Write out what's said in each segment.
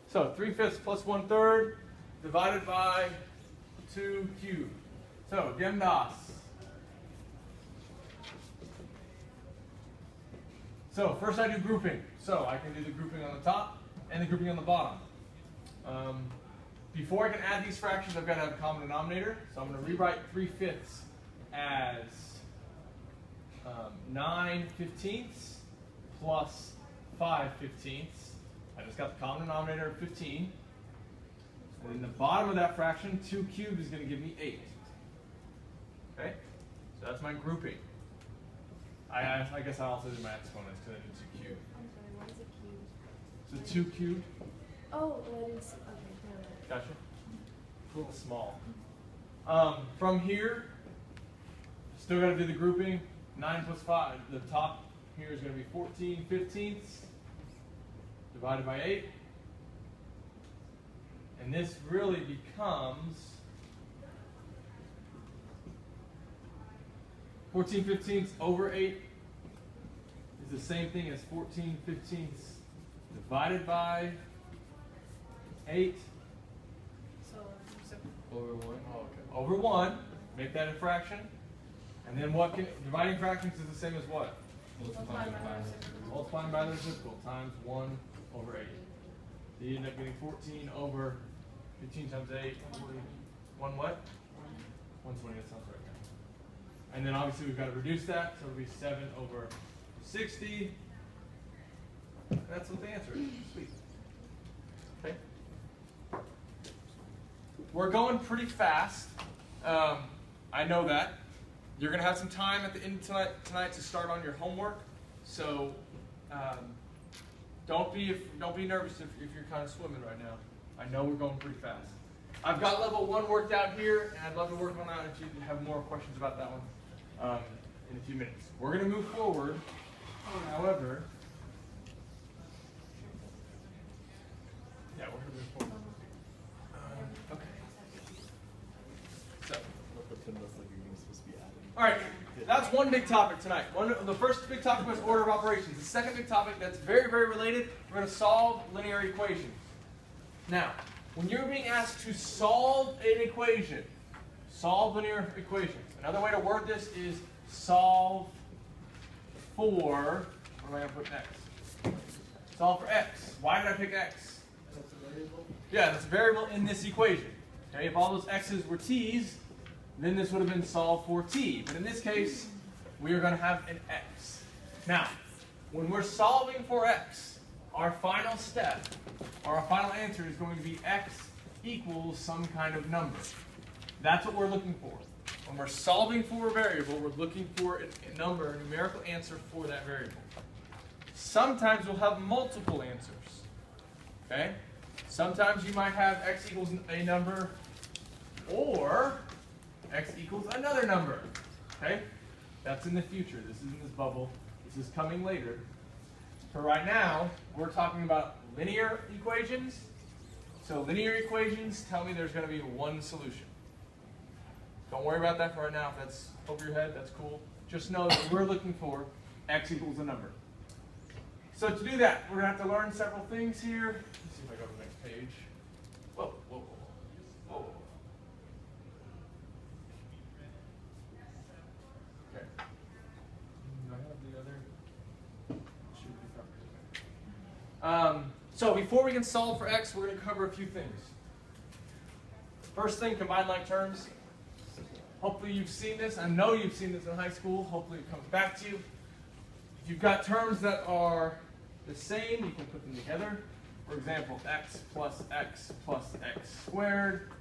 So 3/5 plus 1/3 divided by 2 cubed. So GEMDAS. So first I do grouping. So I can do the grouping on the top and the grouping on the bottom. Before I can add these fractions, I've got to have a common denominator. So I'm going to rewrite 3/5 as 9/15 plus 5/15. I just got the common denominator of 15. And in the bottom of that fraction, 2 cubed is going to give me 8. Okay? So that's my grouping. I guess I also did my exponents because I did 2 cubed. I'm sorry, what is a cube? So 2 cubed. Oh, well, I didn't see. Okay, never mind. Gotcha. It's a little small. From here, still got to do the grouping. 9 plus 5. The top here is going to be 14/15 divided by 8. And this really becomes 14/15 over 8 is the same thing as 14/15 divided by 8 So Over 1. oh, okay. Over 1. Make that a fraction. And then what can dividing fractions is the same as what? Multiplying by the reciprocal. Multiplying by the reciprocal times 1 over 8. So you end up getting 14 over 15 times 8. 1 what? 120, that sounds right. And then obviously we've got to reduce that, so it'll be 7 over 60. And that's what the answer is. Sweet. Okay. We're going pretty fast. I know that. You're going to have some time at the end of tonight to start on your homework. So don't be nervous if you're kind of swimming right now. I know we're going pretty fast. I've got level 1 worked out here, and I'd love to work on that if you have more questions about that one in a few minutes. We're going to move forward. However, yeah, we're going to move forward. Okay. So. All right, that's one big topic tonight. The first big topic was order of operations. The second big topic that's very, very related, we're going to solve linear equations. Now, when you're being asked to solve an equation, solve linear equations. Another way to word this is solve for, what am I going to put next? Solve for x. Why did I pick x? That's a variable? Yeah, that's a variable in this equation. Okay, if all those x's were t's, then this would have been solved for t. But in this case, we are going to have an x. Now, when we're solving for x, our final step, or our final answer is going to be x equals some kind of number. That's what we're looking for. When we're solving for a variable, we're looking for a number, a numerical answer for that variable. Sometimes we'll have multiple answers. Okay? Sometimes you might have x equals a number, or x equals another number. Okay? That's in the future. This isn't this bubble. This is coming later. For right now, we're talking about linear equations. So linear equations tell me there's going to be one solution. Don't worry about that for right now. If that's over your head, that's cool. Just know that we're looking for x equals a number. So to do that, we're going to have to learn several things here. Let's see if I go to the next page. Whoa, whoa, whoa, whoa. Okay. Do I have the other? Should be covered. So before we can solve for x, we're going to cover a few things. First thing, combine like terms. Hopefully you've seen this. I know you've seen this in high school. Hopefully it comes back to you. If you've got terms that are the same, you can put them together. For example, x plus x squared.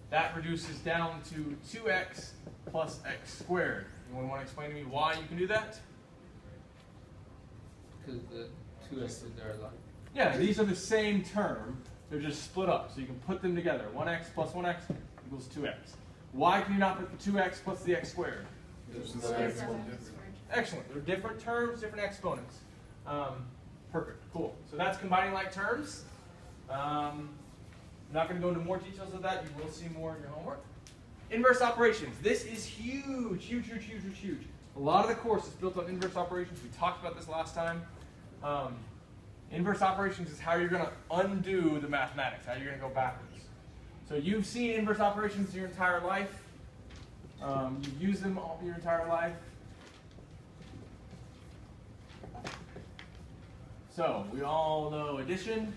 That reduces down to 2x plus x squared. Anyone want to explain to me why you can do that? Because the two x's are like. Yeah, these are the same term. They're just split up. So you can put them together. 1x plus 1x equals 2x. Why can you not put the 2x plus the x squared? Excellent. They're different terms, different exponents. Perfect. Cool. So that's combining like terms. I'm not going to go into more details of that. You will see more in your homework. Inverse operations. This is huge, huge, huge, huge, huge, huge. A lot of the course is built on inverse operations. We talked about this last time. Inverse operations is how you're going to undo the mathematics, how you're going to go backwards. So you've seen inverse operations your entire life. You've used them all your entire life. So we all know addition.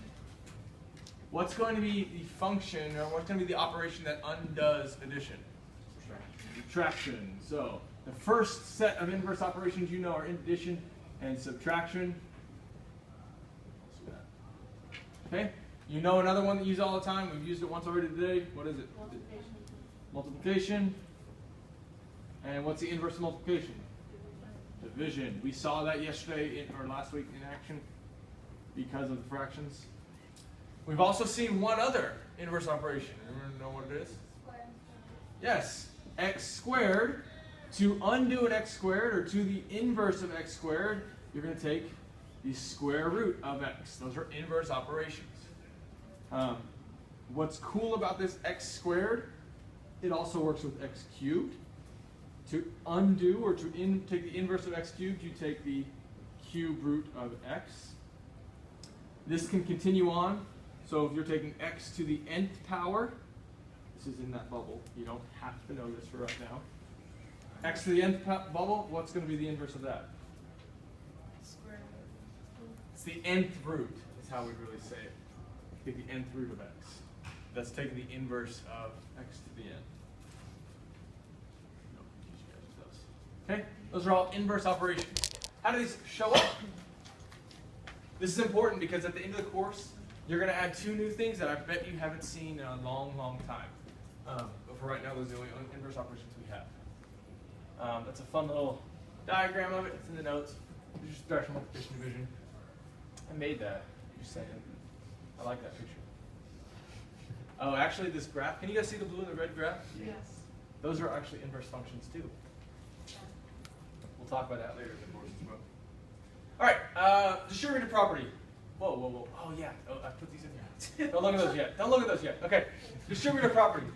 What's going to be the function, or what's going to be the operation that undoes addition? Subtraction. So the first set of inverse operations you know are addition and subtraction. Okay? You know another one that you use all the time. We've used it once already today. What is it? Multiplication. Multiplication. And what's the inverse of multiplication? Division. We saw that yesterday or last week in action because of the fractions. We've also seen one other inverse operation. Anyone know what it is? Yes. X squared. To undo an x squared, or to the inverse of x squared, you're going to take the square root of x. Those are inverse operations. What's cool about this x squared, it also works with x cubed. To undo, or to take the inverse of x cubed, you take the cube root of x. This can continue on. So if you're taking x to the nth power, this is in that bubble. You don't have to know this for right now. X to the nth bubble, what's going to be the inverse of that? Square root. It's the nth root, is how we really say it. Take the nth root of x. That's taking the inverse of x to the n. Okay, those are all inverse operations. How do these show up? This is important because at the end of the course, you're going to add two new things that I bet you haven't seen in a long, long time. But for right now, those are the only inverse operations we have. That's a fun little diagram of it. It's in the notes. It's just special multiplication division. I made that. Just saying. I like that picture. Oh, actually, this graph. Can you guys see the blue and the red graph? Yes. Those are actually inverse functions too. We'll talk about that later in the course as well. All right, distributive property. Whoa, whoa, whoa. Oh, yeah. Oh, I put these in here. Don't look at those yet. Don't look at those yet. Okay. Distributive property.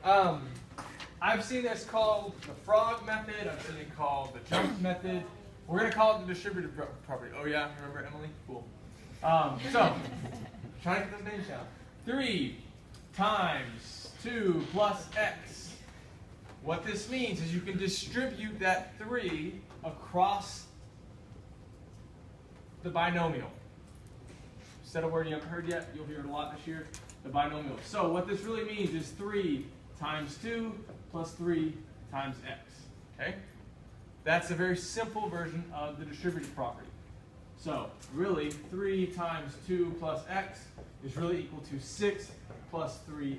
I've seen this called the frog method. I've seen it called the jump method. We're going to call it the distributive property. Oh, yeah? Remember Emily? Cool. So, trying to get those names down. 3 times 2 plus x. What this means is you can distribute that 3 across the binomial. Instead of a word you haven't heard yet, you'll hear it a lot this year, the binomial. So what this really means is 3 times 2 plus 3 times x. Okay? That's a very simple version of the distributive property. So really, 3 times 2 plus x is really equal to 6 plus 3x.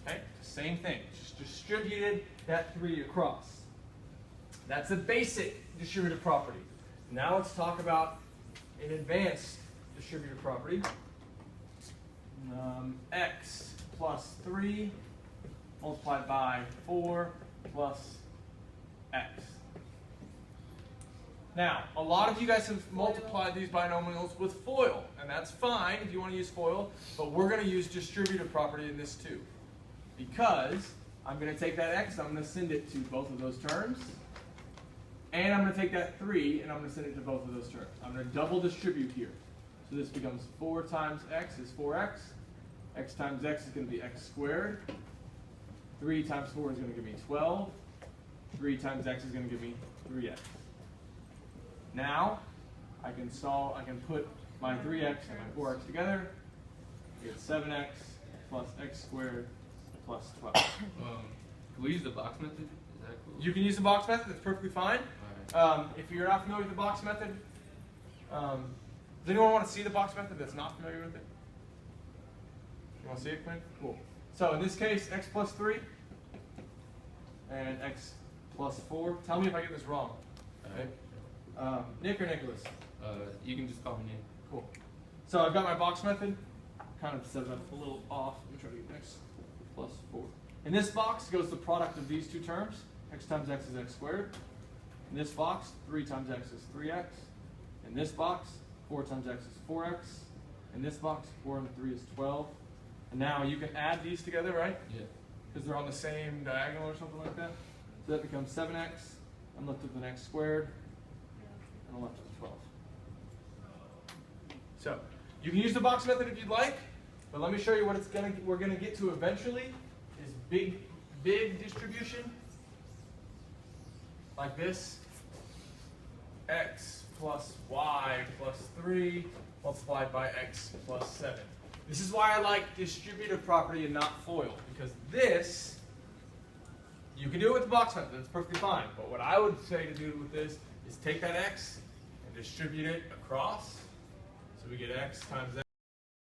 Okay? Same thing. Just distributed that 3 across. That's a basic distributive property. Now let's talk about an advanced distributive property. X plus 3 multiplied by 4 plus x. Now, a lot of you guys have multiplied these binomials with FOIL, and that's fine if you want to use FOIL, but we're going to use distributive property in this too. Because I'm going to take that x, I'm going to send it to both of those terms, and I'm going to take that 3, and I'm going to send it to both of those terms. I'm going to double distribute here. So this becomes 4 times x is 4x. X times x is going to be x squared. 3 times 4 is going to give me 12. 3 times x is going to give me 3x. Now, I can put my 3x and my 4x together. I get 7x plus x squared plus 12. Can we use the box method? Is that cool? You can use the box method. That's perfectly fine. Alright. If you're not familiar with the box method, does anyone want to see the box method that's not familiar with it? You want to see it, Quinn? Cool. So in this case, x plus 3 and x plus 4. Tell me if I get this wrong. Okay. Nick or Nicholas? You can just call me Nick. Cool. So I've got my box method. Kind of set it up a little off. Let me try to get x plus 4. In this box goes the product of these two terms. X times x is x squared. In this box, 3 times x is 3x. In this box, 4 times x is 4x. In this box, 4 and 3 is 12. And now you can add these together, right? Yeah. Because they're on the same diagonal or something like that. So that becomes 7x. I'm left with an x squared. And I'm left with 12. So you can use the box method if you'd like, but let me show you what we're gonna get to eventually is big distribution like this. X plus y plus 3 multiplied by x plus 7. This is why I like distributive property and not FOIL, because this, you can do it with the box method, that's perfectly fine. But what I would say to do with this is take that x and distribute it across. So we get x times